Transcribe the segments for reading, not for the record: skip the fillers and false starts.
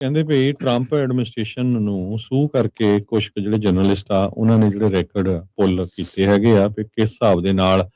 ਕਹਿੰਦੇ ਵੀ Trump administration ਨੂੰ ਸੂ ਕਰਕੇ ਕੁਝ ਕੁ ਜਿਹੜੇ ਜਰਨਲਿਸਟ ਆ ਉਹਨਾਂ ਨੇ ਜਿਹੜੇ ਰੈਕੋਰਡ ਪੁੱਲ ਕੀਤੇ ਹੈਗੇ ਆ ਵੀ ਕਿਸ ਹਿਸਾਬ ਦੇ ਨਾਲ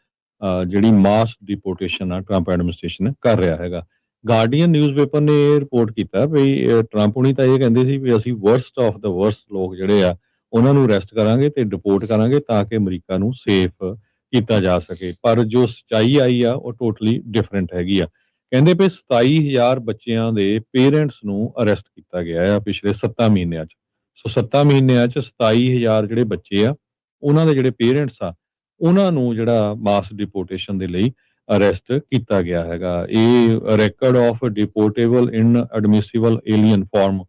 ਜਿਹੜੀ ਮਾਸ ਡਿਪੋਰਟੇਸ਼ਨ ਆ ਟਰੰਪ ਐਡਮਿਨਿਸਟ੍ਰੇਸ਼ਨ ਕਰ ਰਿਹਾ ਹੈਗਾ। ਗਾਰਡੀਅਨ ਨਿਊਜ਼ਪੇਪਰ ਨੇ ਇਹ ਰਿਪੋਰਟ ਕੀਤਾ ਵੀ ਟਰੰਪ ਹੁਣੀ ਤਾਂ ਇਹ ਕਹਿੰਦੇ ਸੀ ਵੀ ਅਸੀਂ ਵਰਸਟ ਆਫ ਦਾ ਵਰਸਟ ਲੋਕ ਜਿਹੜੇ ਆ ਉਹਨਾਂ ਨੂੰ ਅਰੈਸਟ ਕਰਾਂਗੇ ਤੇ ਡਿਪੋਰਟ ਕਰਾਂਗੇ ਤਾਂ ਕਿ ਅਮਰੀਕਾ ਨੂੰ ਸੇਫ ਕੀਤਾ ਜਾ ਸਕੇ, ਪਰ ਜੋ ਸੱਚਾਈ ਆਈ ਆ ਉਹ ਟੋਟਲੀ ਡਿਫਰੈਂਟ ਹੈਗੀ ਆ। ਕਹਿੰਦੇ ਵੀ 27,000 ਬੱਚਿਆਂ ਦੇ ਪੇਰੈਂਟਸ ਨੂੰ ਅਰੈਸਟ ਕੀਤਾ ਗਿਆ ਆ ਪਿਛਲੇ 7 ਮਹੀਨਿਆਂ 'ਚ। ਸੋ 7 ਮਹੀਨਿਆਂ 'ਚ 27,000 ਜਿਹੜੇ ਬੱਚੇ ਆ ਉਹਨਾਂ ਦੇ ਜਿਹੜੇ ਪੇਰੈਂਟਸ ਆ ਉਹਨਾਂ ਨੂੰ ਜਿਹੜਾ ਮਾਸ ਡਿਪੋਰਟੇਸ਼ਨ ਦੇ ਲਈ ਅਰੈਸਟ ਕੀਤਾ ਗਿਆ ਹੈਗਾ। ਇਹ record of deportable inadmissible alien form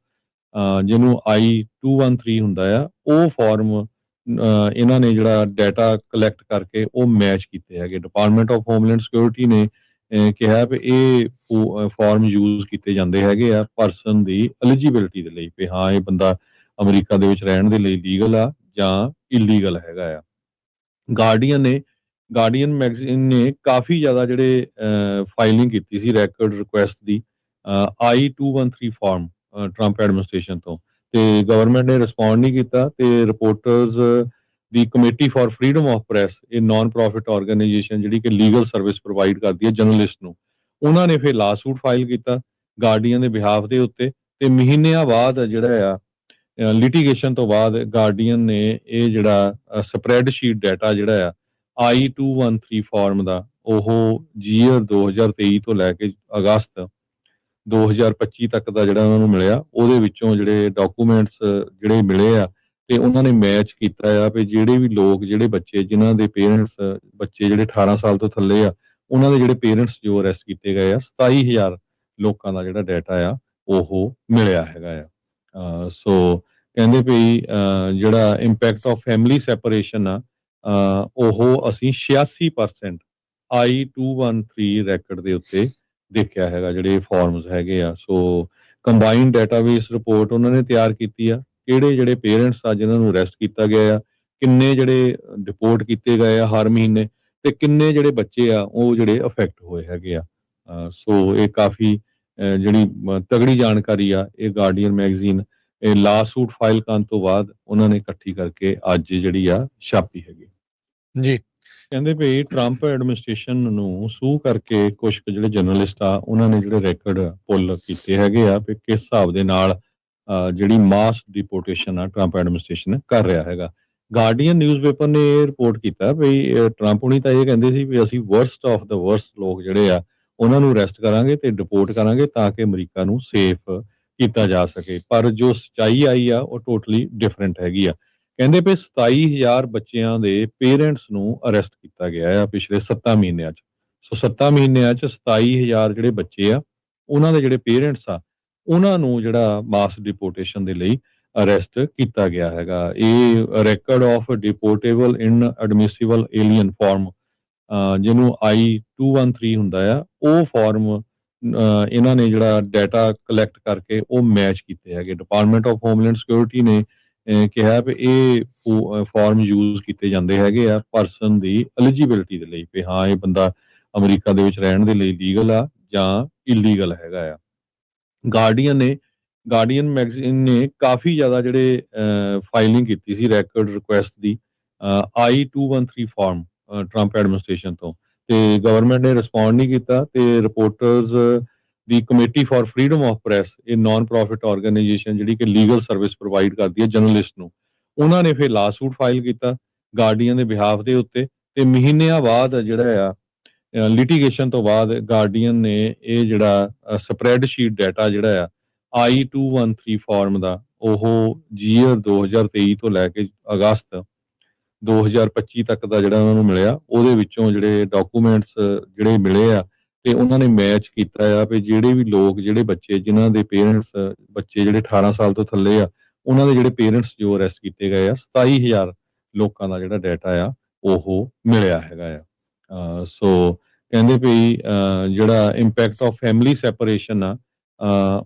ਜਿਹਨੂੰ I-213 ਹੁੰਦਾ ਆ, ਉਹ ਫਾਰਮ ਇਹਨਾਂ ਨੇ ਜਿਹੜਾ ਡਾਟਾ ਕਲੈਕਟ ਕਰਕੇ ਉਹ ਮੈਚ ਕੀਤੇ ਹੈਗੇ। ਡਿਪਾਰਟਮੈਂਟ ਆਫ ਹੋਮਲੈਂਡ ਸਿਕਿਉਰਿਟੀ ਨੇ ਕਿਹਾ ਵੀ ਇਹ ਫਾਰਮ ਯੂਜ਼ ਕੀਤੇ ਜਾਂਦੇ ਹੈਗੇ ਆ ਪਰਸਨ ਦੀ ਐਲੀਜੀਬਿਲਟੀ ਦੇ ਲਈ ਵੀ ਹਾਂ ਇਹ ਬੰਦਾ ਅਮਰੀਕਾ ਦੇ ਵਿੱਚ ਰਹਿਣ ਦੇ ਲਈ ਲੀਗਲ ਆ ਜਾਂ ਇਲੀਗਲ ਹੈਗਾ ਆ। ਗਾਰਡੀਅਨ ਮੈਗਜ਼ੀਨ ਨੇ ਕਾਫੀ ਜ਼ਿਆਦਾ ਜਿਹੜੇ ਫਾਈਲਿੰਗ ਕੀਤੀ ਸੀ ਰੈਕੋਰਡ ਰਿਕੁਐਸਟ ਦੀ I-213 ਫਾਰਮ ਟਰੰਪ ਐਡਮਿਨਿਸਟ੍ਰੇਸ਼ਨ ਤੋਂ, ਤੇ ਗਵਰਨਮੈਂਟ ਨੇ ਰਿਸਪੌਂਡ ਨਹੀਂ ਕੀਤਾ ਤੇ reporters the committee for freedom of press, ਇਹ ਨਾਨ ਪ੍ਰੋਫਿਟ ਆਰਗੇਨਾਈਜੇਸ਼ਨ ਜਿਹੜੀ ਕਿ ਲੀਗਲ ਸਰਵਿਸ ਪ੍ਰੋਵਾਈਡ ਕਰਦੀ ਹੈ ਜਰਨਲਿਸਟ ਨੂੰ, ਉਹਨਾਂ ਨੇ ਫਿਰ ਲਾਸੂਟ ਫਾਈਲ ਕੀਤਾ ਗਾਰਡੀਅਨ ਦੇ ਬਿਹਾਫ ਦੇ ਉੱਤੇ ਤੇ ਮਹੀਨਿਆਂ ਬਾਅਦ ਜਿਹੜਾ ਆ ਲਿਟੀਗੇਸ਼ਨ ਤੋਂ ਬਾਅਦ ਗਾਰਡੀਅਨ ਨੇ ਇਹ ਜਿਹੜਾ ਸਪਰੈਡਸ਼ੀਟ ਡਾਟਾ ਜਿਹੜਾ ਆ I-213 ਫਾਰਮ ਦਾ ਉਹ ਜੀਅਰ 2023 ਤੋਂ ਲੈ ਕੇ ਅਗਸਤ 2025 ਤੱਕ ਦਾ ਜਿਹੜਾ ਉਹਨਾਂ ਨੂੰ ਮਿਲਿਆ, ਉਹਦੇ ਵਿੱਚੋਂ ਜਿਹੜੇ ਡਾਕੂਮੈਂਟਸ ਜਿਹੜੇ ਮਿਲੇ ਆ ਤੇ ਉਹਨਾਂ ਨੇ ਮੈਚ ਕੀਤਾ ਆ ਵੀ ਜਿਹੜੇ ਵੀ ਲੋਕ ਜਿਹੜੇ ਬੱਚੇ ਜਿਨ੍ਹਾਂ ਦੇ ਪੇਰੈਂਟਸ ਬੱਚੇ ਜਿਹੜੇ 18 ਸਾਲ ਤੋਂ ਥੱਲੇ ਆ ਉਹਨਾਂ ਦੇ ਜਿਹੜੇ ਪੇਰੈਂਟਸ ਜੋ ਅਰੈਸਟ ਕੀਤੇ ਗਏ ਆ 27,000 ਲੋਕਾਂ ਦਾ ਜਿਹੜਾ ਡਾਟਾ ਆ ਉਹ ਮਿਲਿਆ ਹੈਗਾ ਆ। ਸੋ ਕਹਿੰਦੇ ਵੀ ਜਿਹੜਾ ਇੰਪੈਕਟ ਆਫ ਫੈਮਿਲੀ ਸੈਪਰੇਸ਼ਨ ਆ ਉਹ ਅਸੀਂ 86% I-213 ਰੈਕੋਰਡ ਦੇ ਉੱਤੇ ਦੇਖਿਆ ਹੈਗਾ ਜਿਹੜੇ ਫਾਰਮਸ ਹੈਗੇ ਆ। ਸੋ ਕੰਬਾਈਨਡ ਡਾਟਾਬੇਸ ਰਿਪੋਰਟ ਉਹਨਾਂ ਨੇ ਤਿਆਰ ਕੀਤੀ ਆ ਕਿਹੜੇ ਜਿਹੜੇ ਪੇਰੈਂਟਸ ਆ ਜਿਨ੍ਹਾਂ ਨੂੰ ਅਰੈਸਟ ਕੀਤਾ ਗਿਆ ਆ, ਕਿੰਨੇ ਜਿਹੜੇ ਡਿਪੋਰਟ ਕੀਤੇ ਗਏ ਆ ਹਰ ਮਹੀਨੇ ਤੇ ਕਿੰਨੇ ਜਿਹੜੇ ਬੱਚੇ ਆ ਉਹ ਜਿਹੜੇ ਅਫੈਕਟ ਹੋਏ ਹੈਗੇ ਆ। ਸੋ ਇਹ ਕਾਫੀ ਜਿਹੜੀ ਤਗੜੀ ਜਾਣਕਾਰੀ ਆ ਇਹ ਗਾਰਡੀਅਨ ਮੈਗਜ਼ੀਨ ਇਹ ਲਾਸੂਟ ਫਾਈਲ ਕਰਨ ਤੋਂ ਬਾਅਦ ਉਹਨਾਂ ਨੇ ਇਕੱਠੀ ਕਰਕੇ ਅੱਜ ਜਿਹੜੀ ਆ ਛਾਪੀ ਹੈਗੀ ਜੀ। ਕਹਿੰਦੇ ਵੀ ਟਰੰਪ ਐਡਮਿਨਿਸਟ੍ਰੇਸ਼ਨ ਨੂੰ ਸੂ ਕਰਕੇ ਕੁਝ ਕੁ ਜਿਹੜੇ ਜਰਨਲਿਸਟ ਆ ਉਹਨਾਂ ਨੇ ਜਿਹੜੇ ਰੈਕੋਰਡ ਪੁੱਲ ਕੀਤੇ ਹੈਗੇ ਆ ਵੀ ਕਿਸ ਹਿਸਾਬ ਦੇ ਨਾਲ ਜਿਹੜੀ ਮਾਸ ਡਿਪੋਰਟੇਸ਼ਨ ਆ ਟਰੰਪ ਐਡਮਿਨਿਸਟ੍ਰੇਸ਼ਨ ਕਰ ਰਿਹਾ ਹੈਗਾ। ਗਾਰਡੀਅਨ ਨਿਊਜ਼ਪੇਪਰ ਨੇ ਇਹ ਰਿਪੋਰਟ ਕੀਤਾ ਵੀ ਟਰੰਪ ਹੁਣੀ ਤਾਂ ਇਹ ਕਹਿੰਦੇ ਸੀ ਵੀ ਅਸੀਂ ਵਰਸਟ ਆਫ ਦਾ ਵਰਸਟ ਲੋਕ ਜਿਹੜੇ ਆ ਉਹਨਾਂ ਨੂੰ ਅਰੈਸਟ ਕਰਾਂਗੇ ਤੇ ਡਿਪੋਰਟ ਕਰਾਂਗੇ ਤਾਂ ਕਿ ਅਮਰੀਕਾ ਨੂੰ ਸੇਫ ਕੀਤਾ ਜਾ ਸਕੇ, ਪਰ ਜੋ ਸੱਚਾਈ ਆਈ ਆ ਉਹ ਟੋਟਲੀ ਡਿਫਰੈਂਟ ਹੈਗੀ ਆ। ਕਹਿੰਦੇ ਵੀ 27,000 ਬੱਚਿਆਂ ਦੇ ਪੇਰੈਂਟਸ ਨੂੰ ਅਰੈਸਟ ਕੀਤਾ ਗਿਆ ਆ ਪਿਛਲੇ 7 ਮਹੀਨਿਆਂ 'ਚ। ਸੋ 7 ਮਹੀਨਿਆਂ 'ਚ 27,000 ਜਿਹੜੇ ਬੱਚੇ ਆ ਉਹਨਾਂ ਦੇ ਜਿਹੜੇ ਪੇਰੈਂਟਸ ਆ ਉਹਨਾਂ ਨੂੰ ਜਿਹੜਾ ਮਾਸ ਡਿਪੋਰਟੇਸ਼ਨ ਦੇ ਲਈ ਅਰੈਸਟ ਕੀਤਾ ਗਿਆ ਹੈਗਾ। ਇਹ record of deportable inadmissible alien form ਜਿਹਨੂੰ I-213 ਹੁੰਦਾ ਆ, ਉਹ ਫਾਰਮ ਇਹਨਾਂ ਨੇ ਜਿਹੜਾ ਡਾਟਾ ਕਲੈਕਟ ਕਰਕੇ ਉਹ ਮੈਚ ਕੀਤੇ ਹੈਗੇ। ਡਿਪਾਰਟਮੈਂਟ ਆਫ ਹੋਮਲੈਂਡ ਸਿਕਿਉਰਿਟੀ ਨੇ ਕਿਹਾ ਵੀ ਇਹ ਫਾਰਮ ਯੂਜ਼ ਕੀਤੇ ਜਾਂਦੇ ਹੈਗੇ ਆ ਪਰਸਨ ਦੀ ਐਲੀਜੀਬਿਲਟੀ ਦੇ ਲਈ ਵੀ ਹਾਂ ਇਹ ਬੰਦਾ ਅਮਰੀਕਾ ਦੇ ਵਿੱਚ ਰਹਿਣ ਦੇ ਲਈ ਲੀਗਲ ਆ ਜਾਂ ਇਲੀਗਲ ਹੈਗਾ ਆ। ਗਾਰਡੀਅਨ ਮੈਗਜ਼ੀਨ ਨੇ ਕਾਫੀ ਜ਼ਿਆਦਾ ਜਿਹੜੇ ਫਾਈਲਿੰਗ ਕੀਤੀ ਸੀ ਰੈਕੋਰਡ ਰਿਕੁਐਸਟ ਦੀ I-213 ਫਾਰਮ ਟਰੰਪ ਐਡਮਿਨਿਸਟ੍ਰੇਸ਼ਨ ਤੋਂ, ਤੇ ਗਵਰਨਮੈਂਟ ਨੇ ਰਿਸਪੌਂਡ ਨਹੀਂ ਕੀਤਾ ਤੇ reporters the committee for freedom of press, ਇਹ ਨਾਨ ਪ੍ਰੋਫਿਟ ਆਰਗੇਨਾਈਜੇਸ਼ਨ ਜਿਹੜੀ ਕਿ ਲੀਗਲ ਸਰਵਿਸ ਪ੍ਰੋਵਾਈਡ ਕਰਦੀ ਹੈ ਜਰਨਲਿਸਟ ਨੂੰ, ਉਹਨਾਂ ਨੇ ਫਿਰ ਲਾਸੂਟ ਫਾਈਲ ਕੀਤਾ ਗਾਰਡੀਅਨ ਦੇ ਬਿਹਾਫ ਦੇ ਉੱਤੇ ਤੇ ਮਹੀਨਿਆਂ ਬਾਅਦ ਜਿਹੜਾ ਆ ਲਿਟੀਗੇਸ਼ਨ ਤੋਂ ਬਾਅਦ ਗਾਰਡੀਅਨ ਨੇ ਇਹ ਜਿਹੜਾ ਸਪਰੈਡਸ਼ੀਟ ਡਾਟਾ ਜਿਹੜਾ ਆ I-213 ਫਾਰਮ ਦਾ ਉਹ ਜੀਅਰ 2023 ਤੋਂ ਲੈ ਕੇ ਅਗਸਤ 2025 ਤੱਕ ਦਾ ਜਿਹੜਾ ਉਹਨਾਂ ਨੂੰ ਮਿਲਿਆ, ਉਹਦੇ ਵਿੱਚੋਂ ਜਿਹੜੇ ਡਾਕੂਮੈਂਟਸ ਜਿਹੜੇ ਮਿਲੇ ਆ ਤੇ ਉਹਨਾਂ ਨੇ ਮੈਚ ਕੀਤਾ ਆ ਵੀ ਜਿਹੜੇ ਵੀ ਲੋਕ ਜਿਹੜੇ ਬੱਚੇ ਜਿਨ੍ਹਾਂ ਦੇ ਪੇਰੈਂਟਸ ਬੱਚੇ ਜਿਹੜੇ 18 ਸਾਲ ਤੋਂ ਥੱਲੇ ਆ ਉਹਨਾਂ ਦੇ ਜਿਹੜੇ ਪੇਰੈਂਟਸ ਜੋ ਅਰੈਸਟ ਕੀਤੇ ਗਏ ਆ 27,000 ਲੋਕਾਂ ਦਾ ਜਿਹੜਾ ਡਾਟਾ ਆ ਉਹ ਮਿਲਿਆ ਹੈਗਾ ਆ। ਸੋ ਕਹਿੰਦੇ ਵੀ ਜਿਹੜਾ ਇੰਪੈਕਟ ਆਫ ਫੈਮਿਲੀ ਸੈਪਰੇਸ਼ਨ ਆ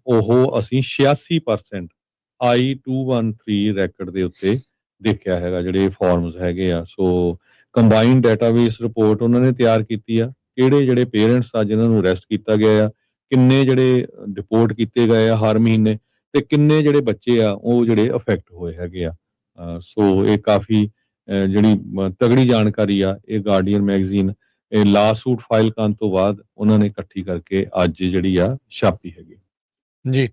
ਉਹ ਅਸੀਂ 86% I-213 ਰੈਕੋਰਡ ਦੇ ਉੱਤੇ ਦੇਖਿਆ ਹੈਗਾ ਜਿਹੜੇ ਫਾਰਮਸ ਹੈਗੇ ਆ। ਸੋ ਕੰਬਾਈਨਡ ਡਾਟਾਬੇਸ ਰਿਪੋਰਟ ਉਹਨਾਂ ਨੇ ਤਿਆਰ ਕੀਤੀ ਆ ਕਿਹੜੇ ਜਿਹੜੇ ਪੇਰੈਂਟਸ ਆ ਜਿਨ੍ਹਾਂ ਨੂੰ ਅਰੈਸਟ ਕੀਤਾ ਗਿਆ ਆ, ਕਿੰਨੇ ਜਿਹੜੇ ਡਿਪੋਰਟ ਕੀਤੇ ਗਏ ਆ ਹਰ ਮਹੀਨੇ ਤੇ ਕਿੰਨੇ ਜਿਹੜੇ ਬੱਚੇ ਆ ਉਹ ਜਿਹੜੇ ਅਫੈਕਟ ਹੋਏ ਹੈਗੇ ਆ। ਸੋ ਇਹ ਕਾਫੀ ਜਿਹੜੀ ਤਗੜੀ ਜਾਣਕਾਰੀ ਆ, ਇਹ ਗਾਰਡੀਅਨ ਮੈਗਜ਼ੀਨ ਇਹ ਲਾ ਸੂਟ ਫਾਈਲ ਕਰਨ ਤੋਂ ਬਾਅਦ ਉਹਨਾਂ ਨੇ ਇਕੱਠੀ ਕਰਕੇ ਅੱਜ ਜਿਹੜੀ ਆ ਛਾਪੀ ਹੈਗੀ। ਜੀ